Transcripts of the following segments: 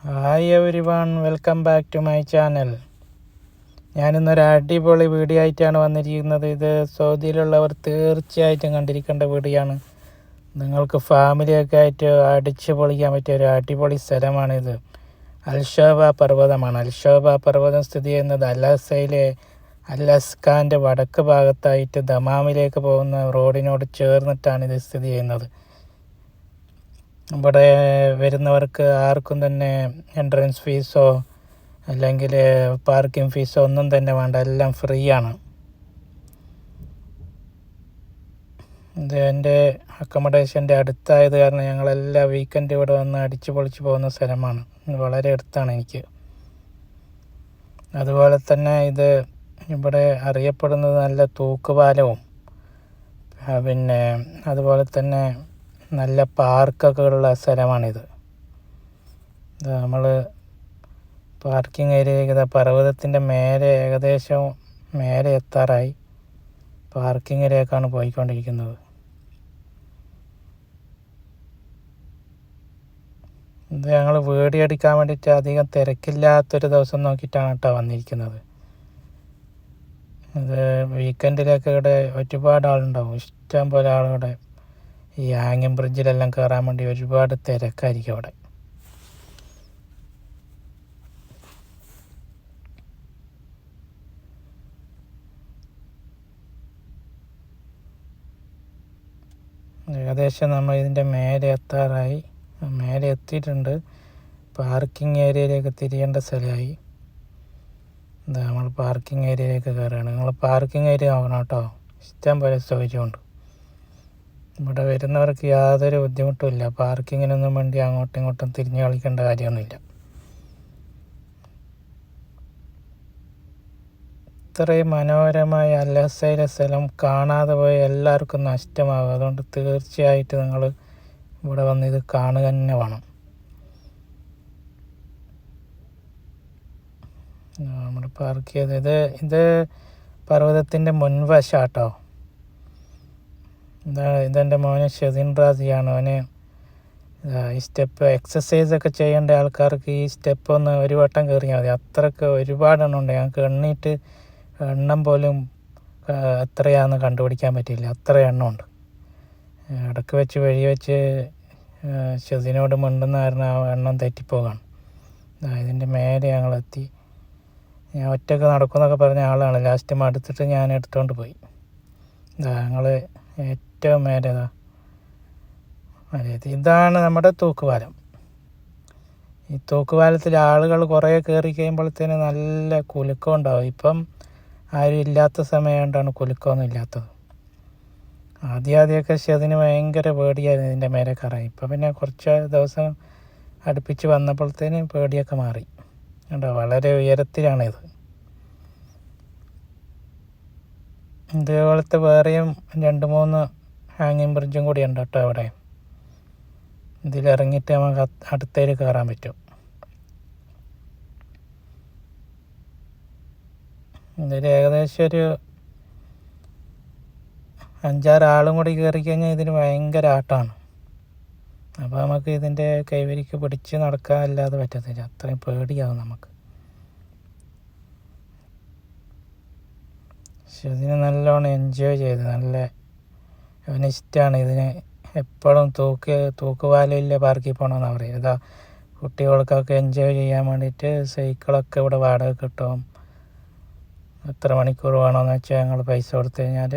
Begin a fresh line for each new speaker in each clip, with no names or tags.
Hi everyone, welcome back to my channel. ഞാനിന്നൊരു അടിപൊളി video ആയിട്ടാണ് വന്നിരിക്കുന്നത്. ഇത് സൗദിയിലുള്ളവർ തീർച്ചയായിട്ടും കണ്ടിരിക്കേണ്ട വീഡിയോ ആണ്. നിങ്ങൾക്ക് ഫാമിലിയൊക്കെ ആയിട്ട് അടിച്ചു പൊളിക്കാൻ പറ്റിയ ഒരു അടിപൊളി സ്ഥലമാണിത്. അൽഷോബ പർവ്വതമാണ്. അൽഷോബ പർവ്വതം സ്ഥിതി ചെയ്യുന്നത് അലസയിലെ അലസ്കാൻ്റെ വടക്ക് ഭാഗത്തായിട്ട് ദമാമിലേക്ക് പോകുന്ന റോഡിനോട് ചേർന്നിട്ടാണ് ഇത് സ്ഥിതി ചെയ്യുന്നത്. ഇവിടെ വരുന്നവർക്ക് ആർക്കും തന്നെ എൻട്രൻസ് ഫീസോ അല്ലെങ്കിൽ പാർക്കിംഗ് ഫീസോ ഒന്നും തന്നെ വേണ്ട, എല്ലാം ഫ്രീ ആണ്. ഇത് എൻ്റെ അക്കോമഡേഷൻ്റെ അടുത്തായത് കാരണം ഞങ്ങളെല്ലാ വീക്കെൻഡ് ഇവിടെ വന്ന് അടിച്ചു പൊളിച്ച് പോകുന്ന സ്ഥലമാണ്. വളരെ അടുത്താണ് എനിക്ക്. അതുപോലെ തന്നെ ഇത് ഇവിടെ അറിയപ്പെടുന്നത് നല്ല തൂക്കുപാലവും പിന്നെ അതുപോലെ തന്നെ നല്ല പാർക്കൊക്കെ ഉള്ള സ്ഥലമാണിത്. നമ്മൾ പാർക്കിംഗ് ഏരിയയിലേക്ക് പർവ്വതത്തിൻ്റെ ഏകദേശം മേലെ എത്താറായി. പാർക്കിംഗ് ഏരിയക്കാണ് പോയിക്കൊണ്ടിരിക്കുന്നത്. ഇത് ഞങ്ങൾ വീഡിയോ എടുക്കാൻ വേണ്ടിയിട്ട് അധികം തിരക്കില്ലാത്തൊരു ദിവസം നോക്കിയിട്ടാണ് കേട്ടോ വന്നിരിക്കുന്നത്. ഇത് വീക്കെൻഡിലൊക്കെ ഇവിടെ ഒരുപാട് ആളുണ്ടാവും, ഇഷ്ടം പോലെ ആളുകളുടെ ഈ ഹാങ്ങിങ് ബ്രിഡ്ജിലെല്ലാം കയറാൻ വേണ്ടി ഒരുപാട് തിരക്കായിരിക്കും അവിടെ. ഏകദേശം നമ്മൾ ഇതിൻ്റെ മേലെ എത്താറായി. മേലെ എത്തിയിട്ടുണ്ട്. പാർക്കിംഗ് ഏരിയയിലേക്ക് തിരിയേണ്ട സ്ഥലമായി. എന്താ നമ്മൾ പാർക്കിംഗ് ഏരിയയിലേക്ക് കയറുകയാണ്. നിങ്ങൾ പാർക്കിംഗ് ഏരിയ ആവണം കേട്ടോ, ഇഷ്ടം പോലെ സൗകര്യമുണ്ട്. ഇവിടെ വരുന്നവർക്ക് യാതൊരു ബുദ്ധിമുട്ടുമില്ല. പാർക്കിങ്ങിനൊന്നും വേണ്ടി അങ്ങോട്ടും ഇങ്ങോട്ടും തിരിഞ്ഞു കളിക്കേണ്ട കാര്യമൊന്നുമില്ല. ഇത്രയും മനോഹരമായ അൽഹസയിലെ സ്ഥലം കാണാതെ പോയ എല്ലാവർക്കും നഷ്ടമാകും. അതുകൊണ്ട് തീർച്ചയായിട്ടും നിങ്ങൾ ഇവിടെ വന്ന് ഇത് കാണുക തന്നെ വേണം. നമ്മൾ പാർക്ക് ചെയ്തത് ഇത് പർവ്വതത്തിൻ്റെ മുൻവശാട്ടോ. ഇതെൻ്റെ മോനെ ഷെസിൻ റാസിയാണ്. അവന് ഈ സ്റ്റെപ്പ് എക്സസൈസൊക്കെ ചെയ്യേണ്ട ആൾക്കാർക്ക് ഈ സ്റ്റെപ്പ് ഒന്ന് ഒരു വട്ടം കയറിയാൽ മതി. അത്രയ്ക്ക് ഒരുപാടെണ്ണം ഉണ്ട്. ഞങ്ങൾക്ക് എണ്ണിയിട്ട് എണ്ണം പോലും എത്രയാണെന്ന് കണ്ടുപിടിക്കാൻ പറ്റില്ല, അത്ര എണ്ണമുണ്ട്. ഇടയ്ക്ക് വെച്ച് വഴി വെച്ച് ഷെസിനോട് മിണ്ടുന്ന കാരണം ആ എണ്ണം തെറ്റിപ്പോകാണ്. ഇതിൻ്റെ മേലെ ഞങ്ങളെത്തി. ഞാൻ ഒറ്റയ്ക്ക് നടക്കുമെന്നൊക്കെ പറഞ്ഞ ആളാണ്. ലാസ്റ്റ് മടുത്തിട്ട് ഞാൻ എടുത്തുകൊണ്ട് പോയി. ഞങ്ങൾ ഏറ്റവും മേലേതാ ഇതാണ് നമ്മുടെ തൂക്കുപാലം. ഈ തൂക്കുപാലത്തിൽ ആളുകൾ കുറേ കയറി കഴിയുമ്പോഴത്തേന് നല്ല കുലുക്കം ഉണ്ടാവും. ഇപ്പം ആരും ഇല്ലാത്ത സമയം കൊണ്ടാണ് കുലുക്കമൊന്നും ഇല്ലാത്തത്. ആദ്യമൊക്കെ അതിന് ഭയങ്കര പേടിയായിരുന്നു ഇതിൻ്റെ മേലെ കയറാൻ. ഇപ്പം പിന്നെ കുറച്ച് ദിവസം അടുപ്പിച്ച് വന്നപ്പോഴത്തേന് പേടിയൊക്കെ മാറി. കേട്ടോ, വളരെ ഉയരത്തിലാണിത്. ഇതേപോലത്തെ വേറെയും 2-3 ഹാങ്ങിങ് ബ്രിഡ്ജും കൂടി ഉണ്ട് കേട്ടോ അവിടെ. ഇതിലിറങ്ങിയിട്ട് നമുക്ക് അടുത്തേക്ക് കയറാൻ പറ്റും. ഇതിൽ ഏകദേശം ഒരു 5-6 ആളും കൂടി കയറി കഴിഞ്ഞാൽ ഇതിന് ഭയങ്കര ആട്ടമാണ്. അപ്പോൾ നമുക്ക് ഇതിൻ്റെ കൈവരിക്ക് പിടിച്ച് നടക്കാൻ അല്ലാതെ പറ്റത്തില്ല, അത്രയും പേടിയാവും നമുക്ക്. പക്ഷെ ഇതിന് നല്ലോണം എൻജോയ് ചെയ്ത് അവനിഷ്ടമാണ്. ഇതിന് എപ്പോഴും തൂക്കുപാലമില്ല പാർക്കിൽ പോകണമെന്നാണ് പറയുക. ഇതാ കുട്ടികൾക്കൊക്കെ എൻജോയ് ചെയ്യാൻ വേണ്ടിയിട്ട് സൈക്കിളൊക്കെ ഇവിടെ വാടക കിട്ടും. എത്ര മണിക്കൂർ വേണമെന്ന് വെച്ചാൽ ഞങ്ങൾ പൈസ കൊടുത്തു കഴിഞ്ഞാൽ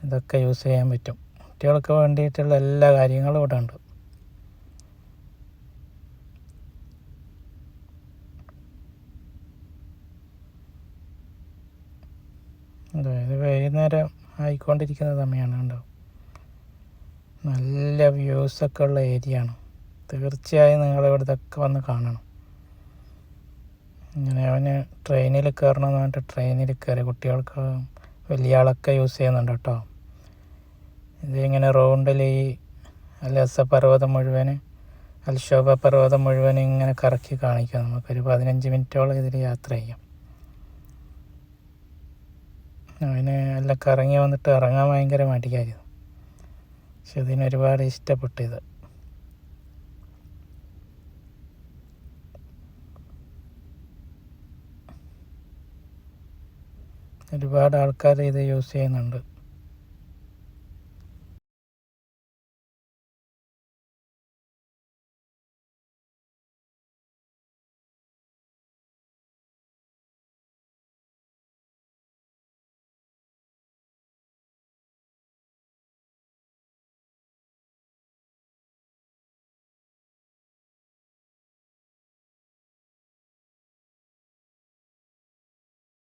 ഇതൊക്കെ യൂസ് ചെയ്യാൻ പറ്റും. കുട്ടികൾക്ക് വേണ്ടിയിട്ടുള്ള എല്ലാ കാര്യങ്ങളും ഇവിടെ ഉണ്ട്. ഇത് വൈകുന്നേരം ആയിക്കൊണ്ടിരിക്കുന്ന സമയമാണ്. കണ്ടോ, നല്ല വ്യൂസൊക്കെ ഉള്ള ഏരിയ ആണ്. തീർച്ചയായും നിങ്ങളിവിടെ ഇതൊക്കെ വന്ന് കാണണം. ഇങ്ങനെ അവന് ട്രെയിനിൽ കയറണമെന്ന് പറഞ്ഞിട്ട് ട്രെയിനിൽ കയറി. കുട്ടികൾക്ക് വലിയ ആളൊക്കെ യൂസ് ചെയ്യുന്നുണ്ട് കേട്ടോ. ഇതിങ്ങനെ റൗണ്ടിൽ ഈ അൽഹസ പർവ്വതം മുഴുവൻ, അൽഷോബ പർവ്വതം മുഴുവൻ ഇങ്ങനെ കറക്കി കാണിക്കാം. നമുക്കൊരു 15 മിനിറ്റോളം ഇതിൽ യാത്ര ചെയ്യാം. അവന് എല്ലാം കറങ്ങി വന്നിട്ട് ഇറങ്ങാൻ ഭയങ്കര മടിയായിരുന്നു. പക്ഷെ ഇതിനൊരുപാട് ഇഷ്ടപ്പെട്ടു ഇത്. ഒരുപാട് ആൾക്കാർ ഇത് യൂസ് ചെയ്യുന്നുണ്ട്.